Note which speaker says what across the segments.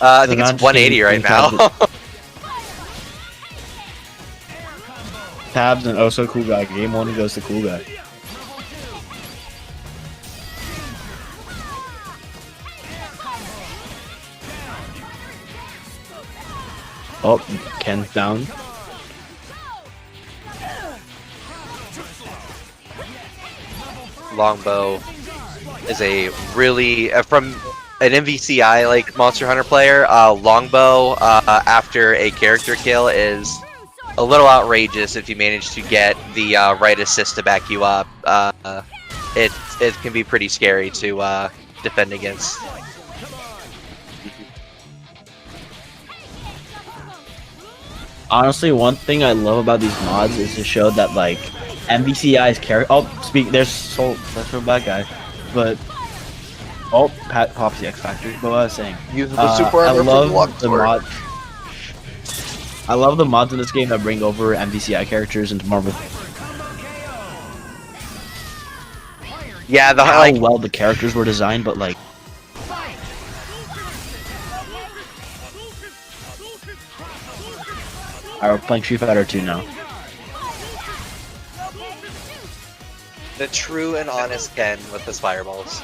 Speaker 1: I think it's 180 right now.
Speaker 2: Tabs and also cool guy. Game 1 goes to cool guy. Oh, Ken's down.
Speaker 1: Longbow is a really from an MVCI like Monster Hunter player. Longbow after a character kill is a little outrageous if you manage to get the right assist to back you up. It can be pretty scary to defend against.
Speaker 2: Honestly, one thing I love about these mods is to show that like MVCI's character. Oh, there's Soul. That's a bad guy, but Pat pops the X Factor. But what I was saying,
Speaker 1: Use the super
Speaker 2: I
Speaker 1: armor
Speaker 2: love the mod. I love the mods in this game that bring over MVCI characters into Marvel.
Speaker 1: Yeah,
Speaker 2: how well the characters were designed, but like. Alright, we're playing Street Fighter 2 now.
Speaker 1: The true and honest Ken with his fireballs.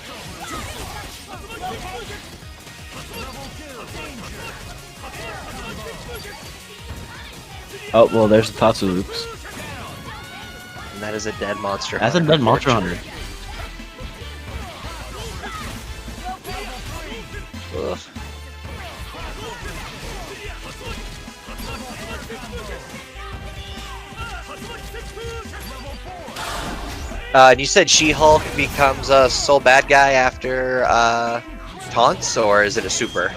Speaker 2: Oh, well, there's the Tatsu loops.
Speaker 1: And that is a dead monster.
Speaker 2: That's a dead Monster Hunter.
Speaker 1: Ugh. And you said She-Hulk becomes a sole bad guy after taunts, or is it a super?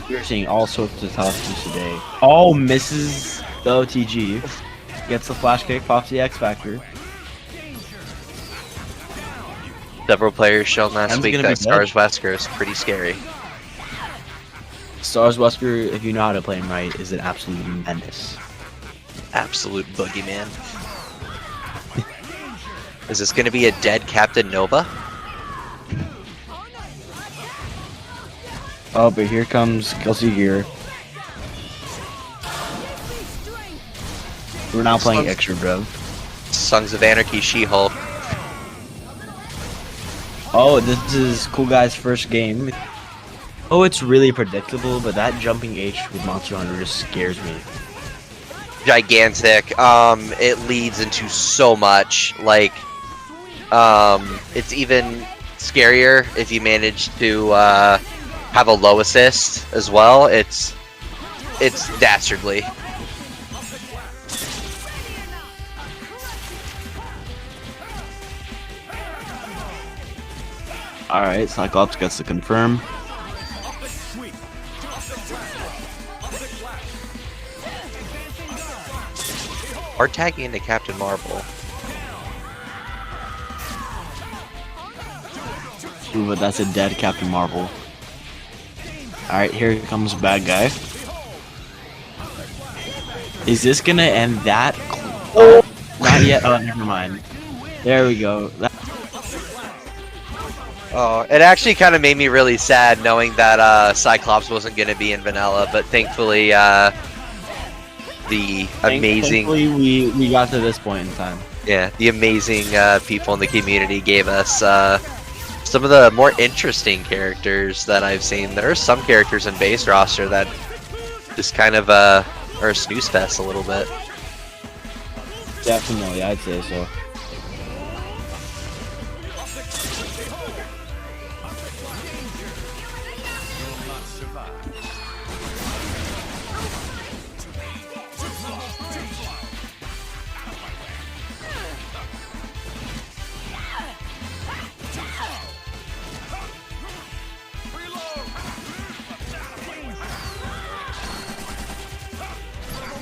Speaker 2: We're seeing all sorts of Tatsus today. Oh, misses the OTG. Gets the flash kick, pops the X Factor.
Speaker 1: Several players shown last
Speaker 2: Ken's
Speaker 1: week
Speaker 2: gonna
Speaker 1: that
Speaker 2: be
Speaker 1: Stars Wesker is pretty scary.
Speaker 2: Stars Wesker, if you know how to play him right, is an absolute menace.
Speaker 1: Absolute boogeyman. Is this going to be a dead Captain Nova?
Speaker 2: Oh, but here comes Kelsey Gear. We're now playing Extra Rev.
Speaker 1: Sons of Anarchy She-Hulk.
Speaker 2: Oh, this is Cool Guy's first game. Oh, it's really predictable, but that jumping H with Monster Hunter just scares me.
Speaker 1: Gigantic. It leads into so much. Like, it's even scarier if you manage to have a low assist as well. It's dastardly.
Speaker 2: Alright, Cyclops gets to confirm.
Speaker 1: Or tagging into Captain Marvel.
Speaker 2: Ooh, but that's a dead Captain Marvel. Alright, here comes bad guy. Is this gonna end that? Oh, not yet. Oh, never mind. There we go.
Speaker 1: Oh, it actually kind of made me really sad knowing that Cyclops wasn't going to be in vanilla, but thankfully the amazing...
Speaker 2: Thankfully we got to this point in time.
Speaker 1: Yeah, the amazing people in the community gave us some of the more interesting characters that I've seen. There are some characters in base roster that just kind of are a snooze fest a little bit.
Speaker 2: Definitely, I'd say so.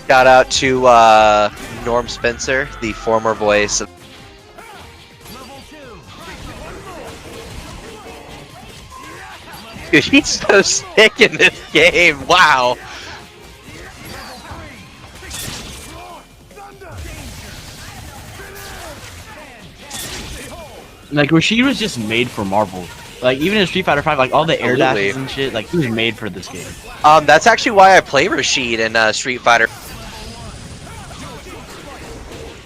Speaker 1: Shout out to Norm Spencer, the former voice of... Dude, he's so sick in this game, wow!
Speaker 2: Like Rashid was just made for Marvel. Like even in Street Fighter 5, like all the air
Speaker 1: Absolutely.
Speaker 2: dashes and shit, like he was made for this game.
Speaker 1: That's actually why I play Rashid in Street Fighter.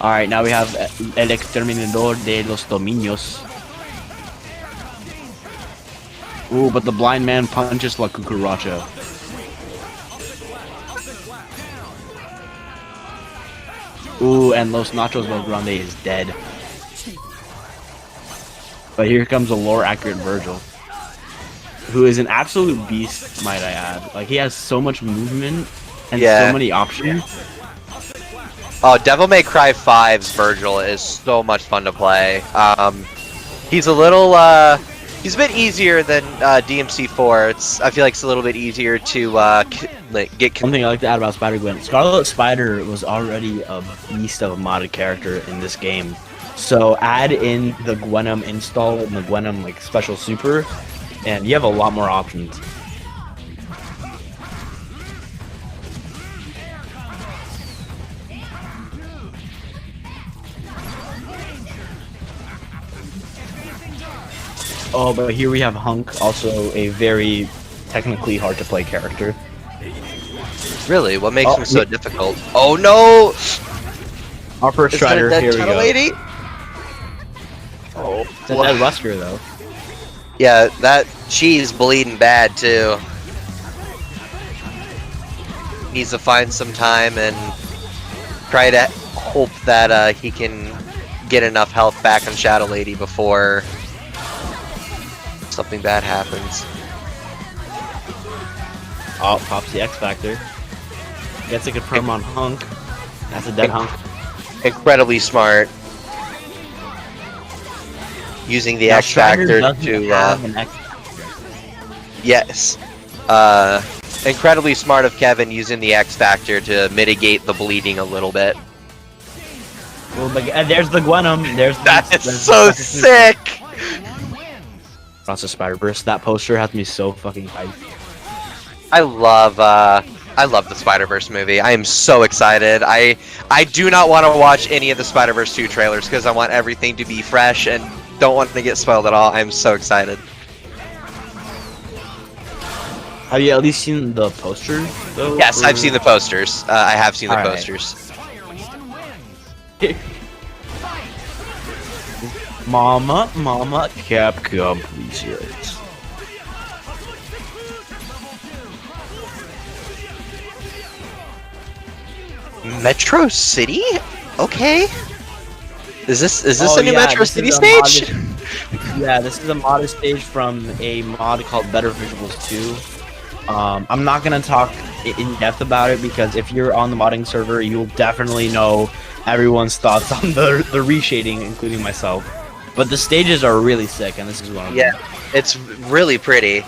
Speaker 2: All right, now we have El Exterminador de los Dominios. Ooh, but the blind man punches like cucaracha. Ooh, and Los Nachos Los Grande is dead. But here comes a lore-accurate Virgil, who is an absolute beast, might I add. Like, he has so much movement and so many options.
Speaker 1: Oh, Devil May Cry 5's Virgil is so much fun to play. He's a little, he's a bit easier than DMC4. I feel like it's a little bit easier to get.
Speaker 2: Something I like to add about Spider-Gwen. Scarlet Spider was already a beast of a modded character in this game. So add in the Gwenum install and the Gwenum like special super, and you have a lot more options. Oh, but here we have Hunk, also a very technically hard to play character.
Speaker 1: Really? What makes him so difficult? Oh no!
Speaker 2: Our first strider, here we go.
Speaker 1: Lady?
Speaker 2: Oh, it's a dead Wesker though.
Speaker 1: Yeah, that she's bleeding bad too. Needs to find some time and try to hope that he can get enough health back on Shadow Lady before something bad happens.
Speaker 2: Oh, pops the X Factor. Gets a confirm on Hunk. That's a dead Hunk.
Speaker 1: Incredibly smart. Using the X Factor to yes. Incredibly smart of Kevin using the X Factor to mitigate the bleeding a little bit.
Speaker 2: Well, there's the Gwenum.
Speaker 1: That is so sick!
Speaker 2: Across the Spider-Verse. That poster has me so fucking hyped.
Speaker 1: I love the Spider-Verse movie. I am so excited. I do not want to watch any of the Spider-Verse 2 trailers because I want everything to be fresh and don't want to get spoiled at all. I'm so excited.
Speaker 2: Have you at least seen the poster, though?
Speaker 1: Yes, I've seen the posters. I have seen the posters.
Speaker 2: Mama, Capcom, please yes.
Speaker 1: Metro City? Okay. Is this a new Metro City stage?
Speaker 2: Yeah, this is a modded stage from a mod called Better Visuals 2. I'm not gonna talk in depth about it because if you're on the modding server, you'll definitely know everyone's thoughts on the reshading, including myself. But the stages are really sick, and this is one of them.
Speaker 1: Yeah, it's really pretty.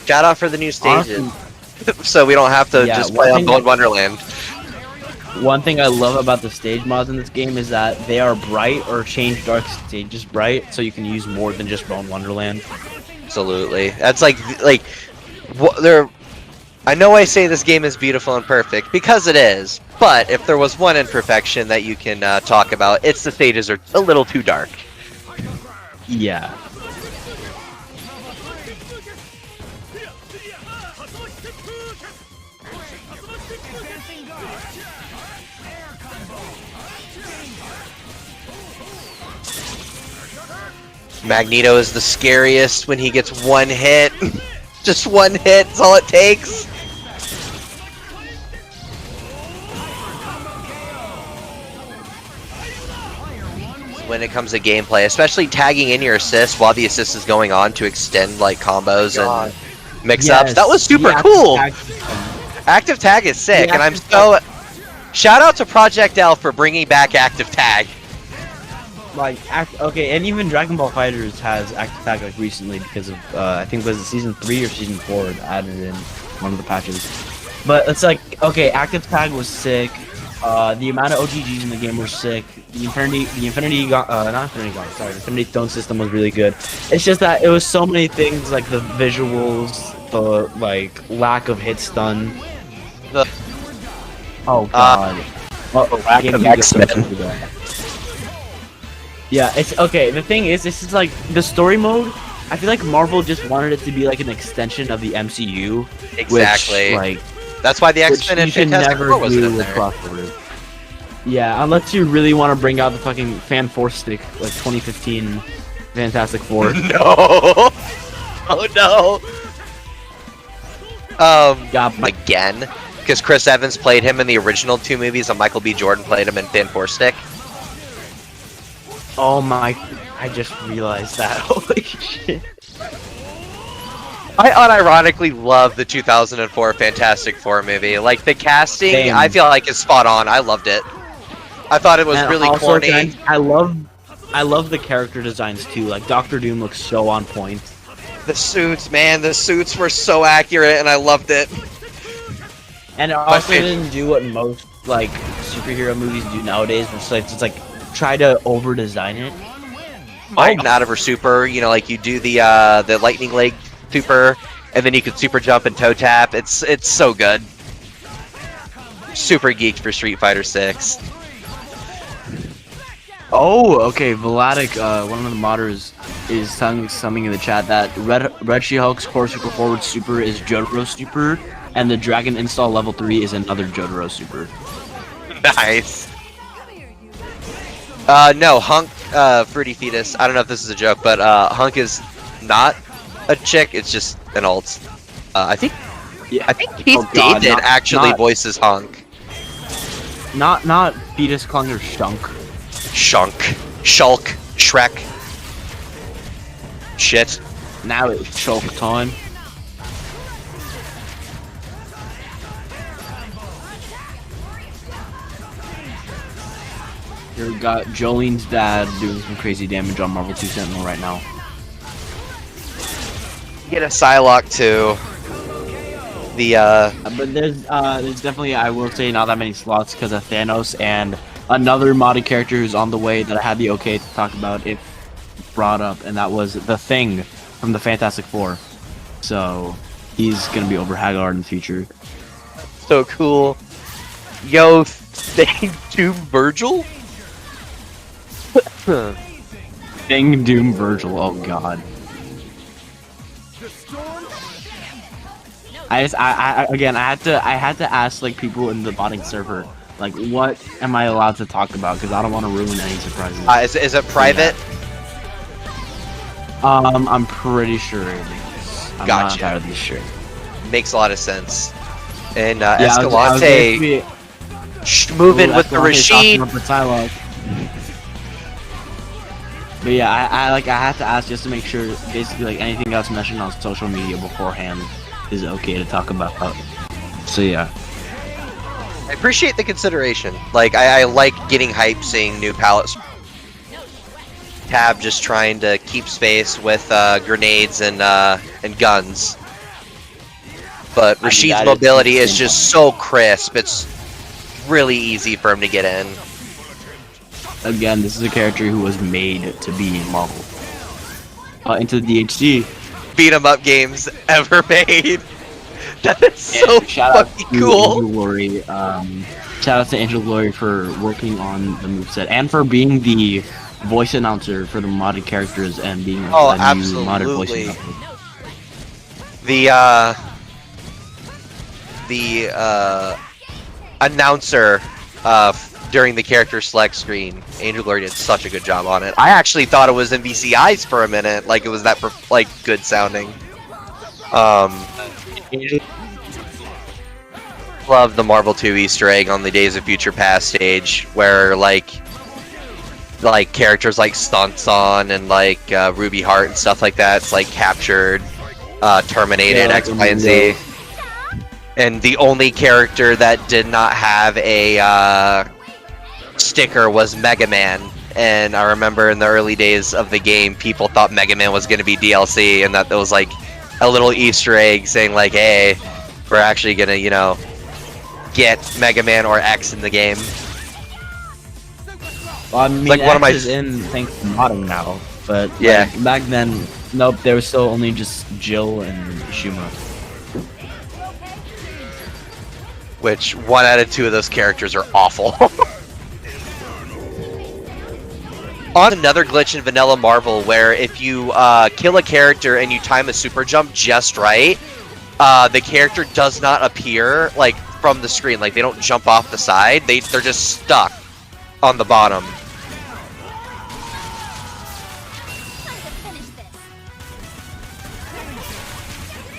Speaker 1: Shout out for the new stages. Honestly, so we don't have to just play on Gold Wonderland.
Speaker 2: One thing I love about the stage mods in this game is that they are bright or change dark stages bright, so you can use more than just Bone Wonderland.
Speaker 1: Absolutely. That's like they're. I know I say this game is beautiful and perfect because it is, but if there was one imperfection that you can talk about, it's the stages are a little too dark.
Speaker 2: Yeah.
Speaker 1: Magneto is the scariest when he gets one hit. Just one hit is all it takes. When it comes to gameplay, especially tagging in your assist while the assist is going on to extend like combos and mix-ups. That was super cool. Active tag is sick, and I'm so... Shout out to Project L for bringing back active tag.
Speaker 2: Like, okay, and even Dragon Ball FighterZ has active tag like recently because of I think was it season 3 or season 4 added in one of the patches. But it's like, okay, active tag was sick. The amount of OGGs in the game were sick. The Infinity Stone system was really good. It's just that it was so many things, like the visuals, the like lack of hit stun. Oh god. Lack
Speaker 3: of X-Men.
Speaker 2: Yeah, it's okay. The thing is, this is like the story mode. I feel like Marvel just wanted it to be like an extension of the MCU.
Speaker 1: Exactly.
Speaker 2: Which, like,
Speaker 1: that's why the
Speaker 2: which
Speaker 1: X-Men
Speaker 2: you
Speaker 1: and
Speaker 2: should
Speaker 1: Fantastic
Speaker 2: never
Speaker 1: Four wasn't
Speaker 2: do
Speaker 1: in
Speaker 2: with
Speaker 1: there.
Speaker 2: crossover. Yeah, unless you really want to bring out the fucking Fan Force stick, like 2015 Fantastic Four.
Speaker 1: No. Oh no.
Speaker 2: God,
Speaker 1: Again, because Chris Evans played him in the original 2 movies, and Michael B. Jordan played him in Fan Force Stick.
Speaker 2: oh my! I just realized that. Holy shit!
Speaker 1: I unironically love the 2004 Fantastic Four movie. Like, the casting,
Speaker 2: Same.
Speaker 1: I feel like is spot on. I loved it. I thought it was
Speaker 2: And
Speaker 1: really
Speaker 2: also,
Speaker 1: corny.
Speaker 2: I love the character designs too. Like Doctor Doom looks so on point.
Speaker 1: The suits, man, the suits were so accurate, and I loved it.
Speaker 2: And it also
Speaker 1: favorite-
Speaker 2: didn't do what most like superhero movies do nowadays, which like it's like try to over design it.
Speaker 1: Fighting out of her super, you know, like you do the lightning leg super, and then you can super jump and toe tap. It's so good. Super geeked for Street Fighter 6.
Speaker 2: Oh, okay. Vladik, one of the modders, is telling something in the chat that Red She-Hulk's Core Super Forward Super is Jotaro Super, and the Dragon Install Level 3 is another Jotaro Super.
Speaker 1: Nice. No, Hunk, Fruity Fetus. I don't know if this is a joke, but Hunk is not a chick. It's just an alt. I think Keith
Speaker 2: Oh, God,
Speaker 1: David actually
Speaker 2: not-
Speaker 1: voices Hunk.
Speaker 2: Not Fetus Clunger Shunk.
Speaker 1: Shunk, Shulk, Shrek. Shit.
Speaker 2: Now it's Shulk time. You got Jolene's dad doing some crazy damage on Marvel 2 Sentinel right now.
Speaker 1: Get a Psylocke too. The
Speaker 2: But there's definitely, I will say, not that many slots because of Thanos and another modded character who's on the way that I had the okay to talk about if brought up, and that was the Thing from the Fantastic Four. So he's gonna be over Hagar in the future.
Speaker 1: so cool. Yo, Thing to Virgil.
Speaker 2: Thing Doom Virgil, oh god. I had to ask like people in the botting server, like, what am I allowed to talk about? Because I don't want to ruin any surprises.
Speaker 1: Is it private?
Speaker 2: I'm pretty sure it is. I'm not
Speaker 1: Gotcha.
Speaker 2: entirely sure.
Speaker 1: Makes a lot of sense. And
Speaker 2: Yeah, I was
Speaker 1: Escalante moving with the Rashid.
Speaker 2: But yeah, I had to ask just to make sure, basically, like anything else mentioned on social media beforehand is okay to talk about. So yeah.
Speaker 1: I appreciate the consideration. Like, I like getting hype seeing new palettes. Tab just trying to keep space with grenades and guns. But Rashid's
Speaker 2: that is
Speaker 1: mobility is
Speaker 2: simple.
Speaker 1: just so crisp. It's really easy for him to get in.
Speaker 2: Again, this is a character who was made to be in Marvel. Into the DHC.
Speaker 1: Beat 'em up games ever made. That is so
Speaker 2: Shout out
Speaker 1: fucking
Speaker 2: to
Speaker 1: cool.
Speaker 2: Angel Glory. Shout out to Angel Glory for working on the moveset and for being the voice announcer for the modded characters and being
Speaker 1: Oh,
Speaker 2: a new modded voice
Speaker 1: absolutely.
Speaker 2: announcer.
Speaker 1: The announcer during the character select screen, Angel Glory did such a good job on it. I actually thought it was MVCI's for a minute, like it was that like good sounding. Love the Marvel 2 Easter egg on the Days of Future Past stage, where like characters like Stunson and like Ruby Heart and stuff like that, it's like captured, terminated,
Speaker 2: Yeah,
Speaker 1: X, Y, and Z. And the only character that did not have a sticker was Mega Man. And I remember in the early days of the game, people thought Mega Man was going to be DLC, and that there was like a little Easter egg saying like, hey, we're actually going to, you know, get Mega Man or X in the game.
Speaker 2: Well, I mean,
Speaker 1: like one of my-
Speaker 2: X is in thanks to modding now, but
Speaker 1: Yeah.
Speaker 2: like, back then, nope, there was still only just Jill and Shuma.
Speaker 1: which 1 out of 2 of those characters are awful. On another glitch in Vanilla Marvel, where if you kill a character and you time a super jump just right, the character does not appear like from the screen. Like they don't jump off the side. They're just stuck on the bottom.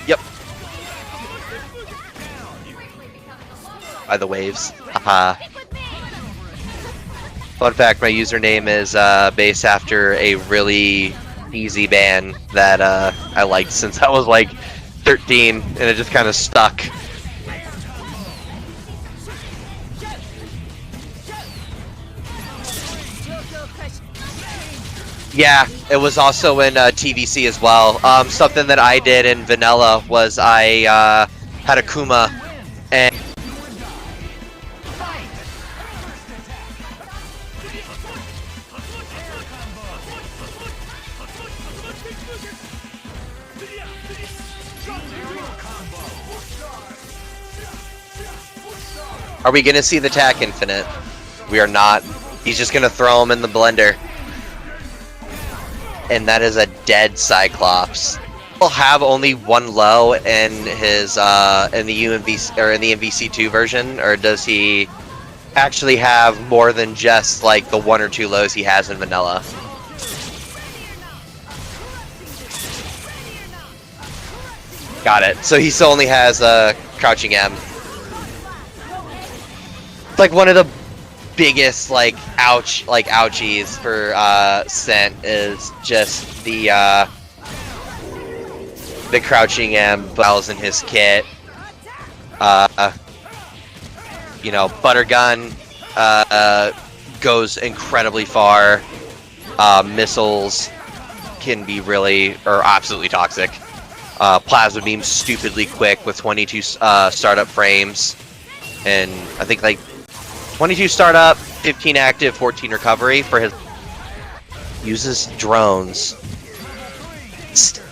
Speaker 1: Yep. By the waves. Haha. Fun fact, my username is based after a really easy band that I liked since I was like 13, and it just kind of stuck. Yeah, it was also in TVC as well. Something that I did in Vanilla was I had a Kuma, and are we gonna see the Tack Infinite? We are not. He's just gonna throw him in the blender. And that is a dead Cyclops. He'll have only 1 low in his in the UMVC or in the MVC2 version, or does he actually have more than just like the 1 or 2 lows he has in Vanilla? Got it. So he still only has Crouching M. It's like one of the biggest ouchies for Scent is just the Crouching M bells in his kit. You know, Buttergun goes incredibly far. Missiles can be really or absolutely toxic. Plasma Beam stupidly quick with 22 startup frames, and I think like 22 startup, 15 active, 14 recovery for his. Uses drones.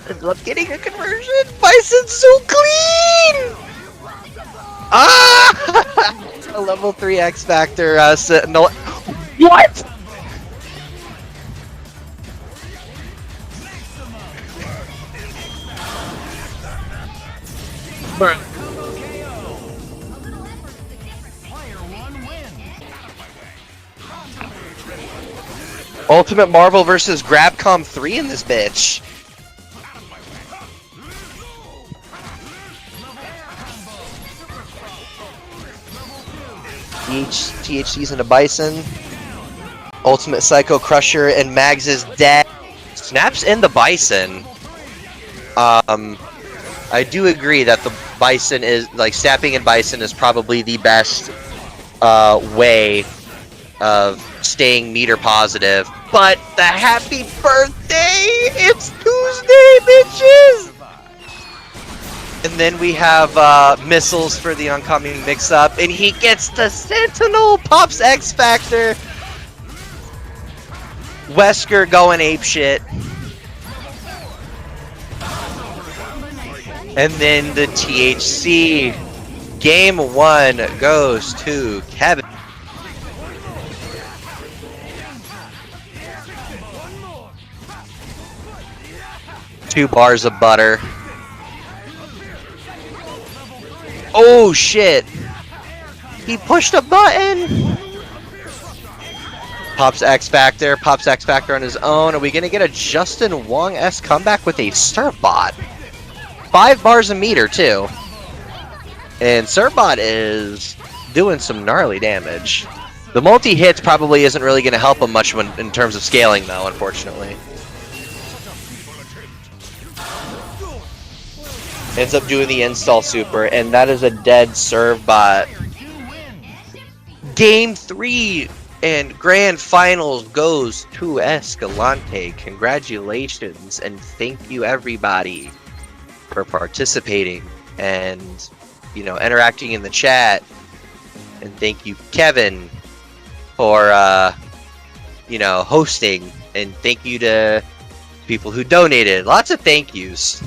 Speaker 1: I love getting a conversion. Bison's so clean. Ah! A level 3 X Factor. No. What? Burn. Ultimate Marvel versus Grabcom 3 in this bitch. THC's into Bison. Ultimate Psycho Crusher and Mags is dead. Snaps in the Bison. I do agree that the Bison is like snapping in Bison is probably the best way of staying meter positive. But the happy birthday! It's Tuesday, bitches! And then we have missiles for the oncoming mix-up, and he gets the Sentinel, pops X Factor. Wesker going apeshit. And then the THC. Game 1 goes to Kevin. Two bars of butter. Oh shit! He pushed a button! Pops X Factor on his own. Are we gonna get a Justin Wong-esque comeback with a Surfbot? 5 bars a meter too. And Surfbot is doing some gnarly damage. The multi-hits probably isn't really gonna help him much in terms of scaling though, unfortunately. Ends up doing the install super, and that is a dead serve bot. Game 3 and grand finals goes to Escalante. Congratulations, and thank you everybody for participating and, you know, interacting in the chat. And thank you Kevin for, you know, hosting, and thank you to people who donated. Lots of thank yous.